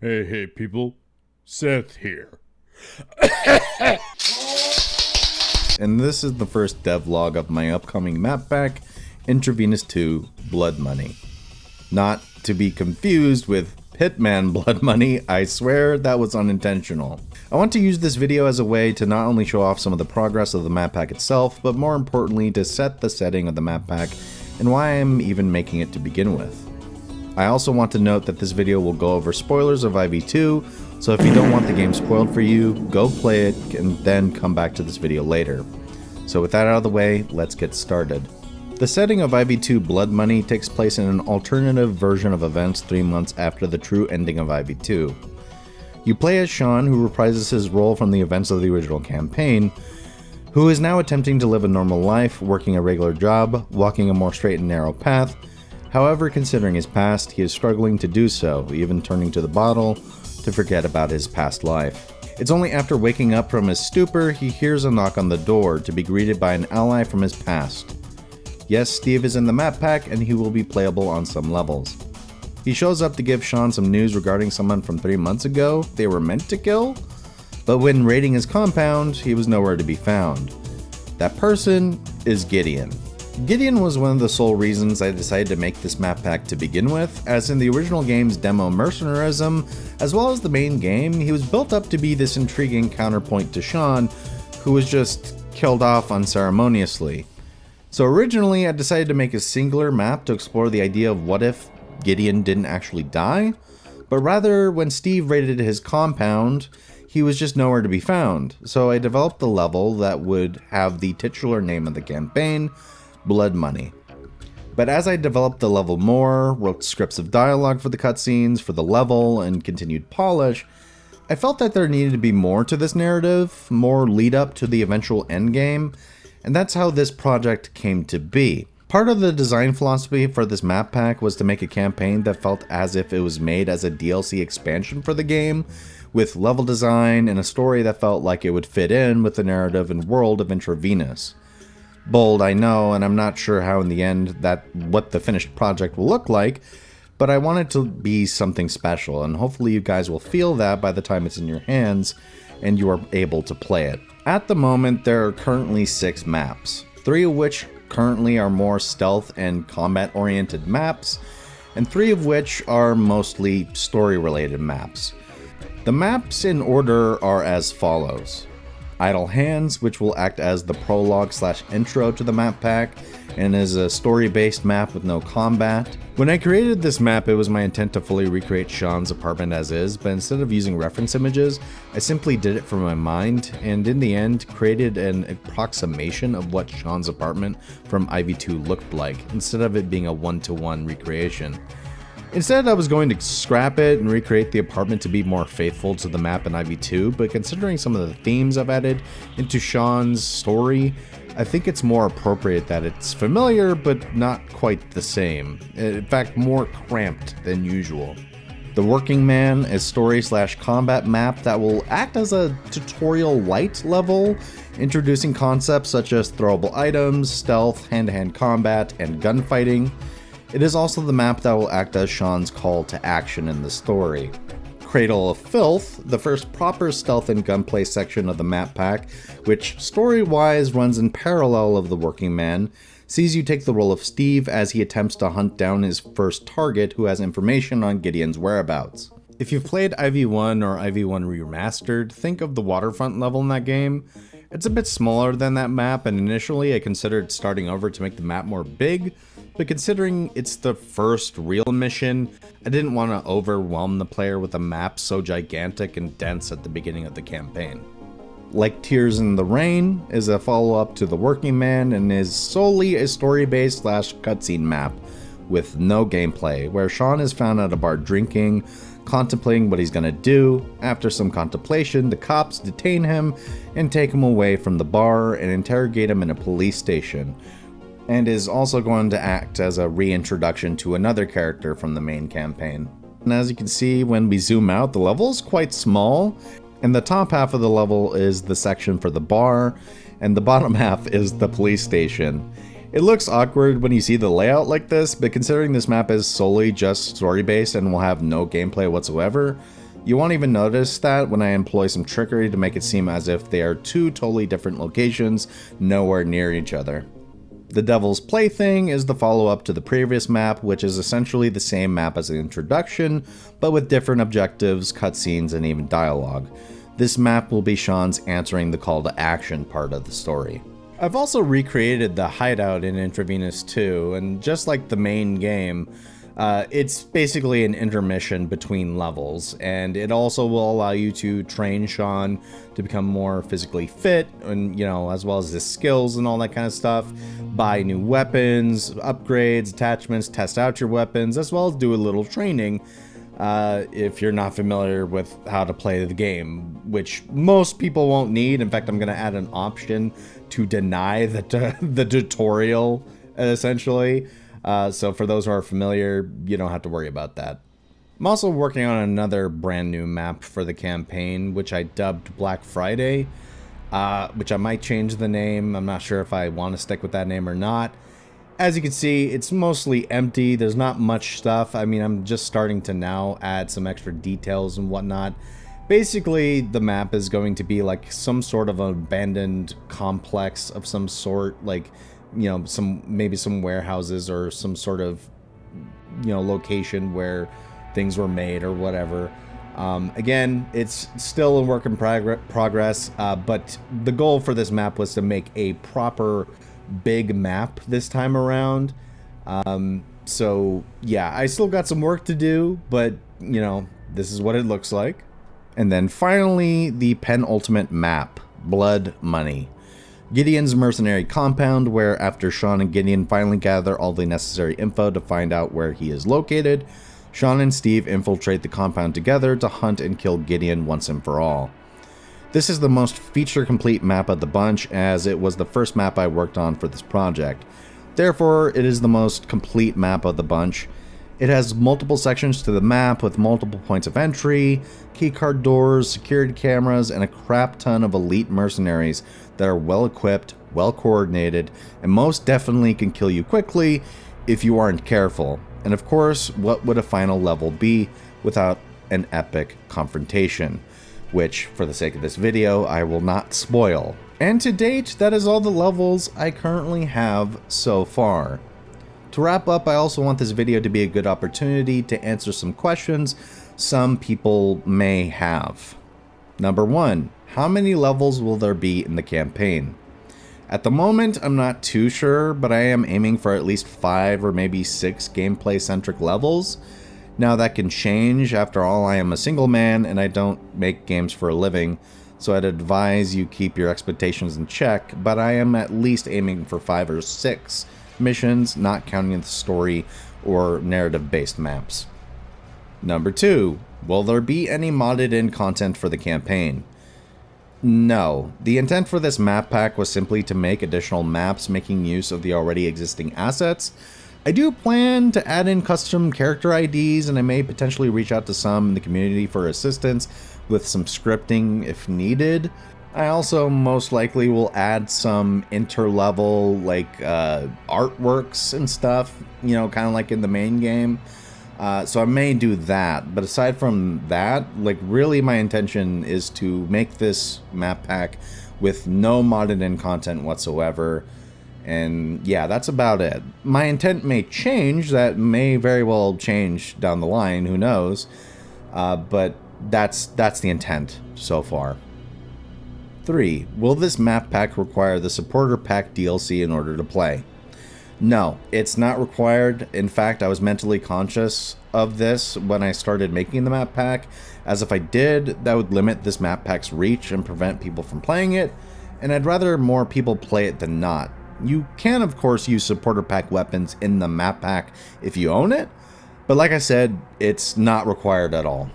Hey people, Seth here. And this is the first devlog of my upcoming map pack, Intravenous 2 Blood Money. Not to be confused with Hitman Blood Money, I swear that was unintentional. I want to use this video as a way to not only show off some of the progress of the map pack itself, but more importantly to set the setting of the map pack and why I'm even making it to begin with. I also want to note that this video will go over spoilers of IV2, so if you don't want the game spoiled for you, go play it and then come back to this video later. So with that out of the way, let's get started. The setting of IV2 Blood Money takes place in an alternative version of events 3 months after the true ending of IV2. You play as Sean, who reprises his role from the events of the original campaign, who is now attempting to live a normal life, working a regular job, walking a more straight and narrow path. However, considering his past, he is struggling to do so, even turning to the bottle to forget about his past life. It's only after waking up from his stupor he hears a knock on the door to be greeted by an ally from his past. Yes, Steve is in the map pack and he will be playable on some levels. He shows up to give Sean some news regarding someone from 3 months ago they were meant to kill, but when raiding his compound, he was nowhere to be found. That person is Gideon. Gideon was one of the sole reasons I decided to make this map pack to begin with, as in the original game's demo mercenarism, as well as the main game, he was built up to be this intriguing counterpoint to Sean, who was just killed off unceremoniously. So originally I decided to make a singular map to explore the idea of what if Gideon didn't actually die, but rather when Steve raided his compound, he was just nowhere to be found. So I developed a level that would have the titular name of the campaign, Blood Money. But as I developed the level more, wrote scripts of dialogue for the cutscenes, for the level, and continued polish, I felt that there needed to be more to this narrative, more lead up to the eventual endgame, and that's how this project came to be. Part of the design philosophy for this map pack was to make a campaign that felt as if it was made as a DLC expansion for the game, with level design and a story that felt like it would fit in with the narrative and world of Intravenous. Bold, I know, and I'm not sure how in the end what the finished project will look like, but I want it to be something special, and hopefully you guys will feel that by the time it's in your hands and you are able to play it. At the moment, there are currently 6 maps, 3 of which currently are more stealth and combat-oriented maps, and 3 of which are mostly story-related maps. The maps in order are as follows. Idle Hands, which will act as the prologue/intro to the map pack, and is a story-based map with no combat. When I created this map, it was my intent to fully recreate Sean's apartment as is, but instead of using reference images, I simply did it from my mind, and in the end, created an approximation of what Sean's apartment from IV2 looked like, instead of it being a one-to-one recreation. Instead, I was going to scrap it and recreate the apartment to be more faithful to the map in IV2, but considering some of the themes I've added into Sean's story, I think it's more appropriate that it's familiar, but not quite the same. In fact, more cramped than usual. The Working Man is story/combat map that will act as a tutorial light level, introducing concepts such as throwable items, stealth, hand-to-hand combat, and gunfighting. It is also the map that will act as Sean's call to action in the story. Cradle of Filth, the first proper stealth and gunplay section of the map pack, which story-wise runs in parallel of the Working Man, sees you take the role of Steve as he attempts to hunt down his first target who has information on Gideon's whereabouts. If you've played IV1 or IV1 Remastered, think of the waterfront level in that game. It's a bit smaller than that map, and initially I considered starting over to make the map more big, but considering it's the first real mission, I didn't want to overwhelm the player with a map so gigantic and dense at the beginning of the campaign. Like Tears in the Rain is a follow-up to The Working Man and is solely a story-based/cutscene map with no gameplay, where Sean is found at a bar drinking, contemplating what he's gonna do. After some contemplation, the cops detain him and take him away from the bar and interrogate him in a police station, and is also going to act as a reintroduction to another character from the main campaign. And as you can see, when we zoom out, the level is quite small, and the top half of the level is the section for the bar, and the bottom half is the police station. It looks awkward when you see the layout like this, but considering this map is solely just story-based and will have no gameplay whatsoever, You won't even notice that when I employ some trickery to make it seem as if they are two totally different locations, nowhere near each other. The Devil's Plaything is the follow-up to the previous map, which is essentially the same map as the introduction, but with different objectives, cutscenes, and even dialogue. This map will be Sean's answering the call to action part of the story. I've also recreated the hideout in Intravenous 2, and just like the main game, it's basically an intermission between levels, and it also will allow you to train Sean to become more physically fit, and as well as his skills and all that kind of stuff. Buy new weapons, upgrades, attachments, test out your weapons, as well as do a little training if you're not familiar with how to play the game, which most people won't need. In fact, I'm going to add an option to deny the tutorial, essentially. So for those who are familiar, you don't have to worry about that. I'm also working on another brand new map for the campaign, which I dubbed Black Friday, which I might change the name. I'm not sure if I want to stick with that name or not. As you can see, it's mostly empty. There's not much stuff. I mean, I'm just starting to now add some extra details and whatnot. Basically, the map is going to be like some sort of an abandoned complex of some sort, like, maybe some warehouses or some sort of, location where things were made or whatever. Again, it's still a work in progress, but the goal for this map was to make a proper big map this time around. So yeah, I still got some work to do, but this is what it looks like. And then finally, the penultimate map, Blood Money. Gideon's mercenary compound, where after Sean and Gideon finally gather all the necessary info to find out where he is located, Sean and Steve infiltrate the compound together to hunt and kill Gideon once and for all. This is the most feature-complete map of the bunch, as it was the first map I worked on for this project. Therefore, it is the most complete map of the bunch. It has multiple sections to the map with multiple points of entry, keycard doors, security cameras, and a crap ton of elite mercenaries that are well equipped, well coordinated, and most definitely can kill you quickly if you aren't careful. And of course, what would a final level be without an epic confrontation? Which, for the sake of this video, I will not spoil. And to date, that is all the levels I currently have so far. To wrap up, I also want this video to be a good opportunity to answer some questions some people may have. Number 1, how many levels will there be in the campaign? At the moment, I'm not too sure, but I am aiming for at least 5 or maybe 6 gameplay-centric levels. Now that can change. After all, I am a single man and I don't make games for a living, so I'd advise you keep your expectations in check, but I am at least aiming for 5 or 6 missions, not counting the story or narrative-based maps. Number 2, will there be any modded in content for the campaign? No. The intent for this map pack was simply to make additional maps making use of the already existing assets. I do plan to add in custom character IDs, and I may potentially reach out to some in the community for assistance with some scripting if needed. I also most likely will add some inter-level artworks and stuff, kind of like in the main game. So I may do that, but aside from that, really my intention is to make this map pack with no modded in content whatsoever. And yeah, that's about it. My intent may change, that may very well change down the line, who knows, but that's the intent so far. 3. Will this map pack require the Supporter Pack DLC in order to play? No, it's not required. In fact, I was mentally conscious of this when I started making the map pack, as if I did, that would limit this map pack's reach and prevent people from playing it, and I'd rather more people play it than not. You can, of course, use Supporter Pack weapons in the map pack if you own it, but like I said, it's not required at all.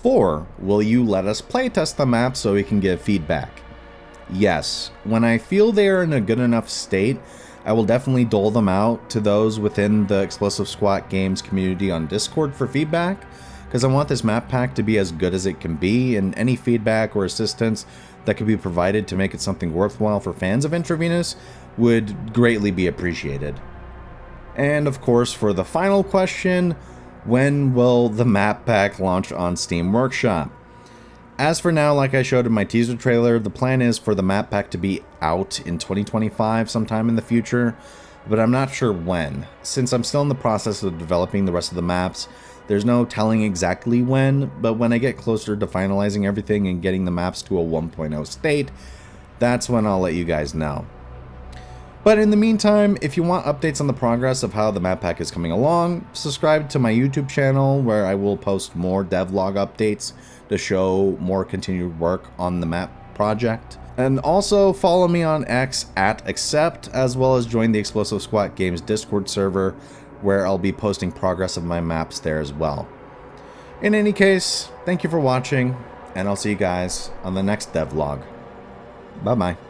4. Will you let us playtest the map so we can give feedback? Yes. When I feel they are in a good enough state, I will definitely dole them out to those within the Explosive Squat Games community on Discord for feedback, because I want this map pack to be as good as it can be, and any feedback or assistance that could be provided to make it something worthwhile for fans of Intravenous would greatly be appreciated. And of course, for the final question, when will the map pack launch on Steam Workshop? As for now, like I showed in my teaser trailer, the plan is for the map pack to be out in 2025 sometime in the future, but I'm not sure when. Since I'm still in the process of developing the rest of the maps, there's no telling exactly when, but when I get closer to finalizing everything and getting the maps to a 1.0 state, that's when I'll let you guys know. But in the meantime, if you want updates on the progress of how the map pack is coming along, subscribe to my YouTube channel where I will post more devlog updates to show more continued work on the map project. And also follow me on X at Accept, as well as join the Explosive Squat Games Discord server where I'll be posting progress of my maps there as well. In any case, thank you for watching, and I'll see you guys on the next devlog. Bye bye.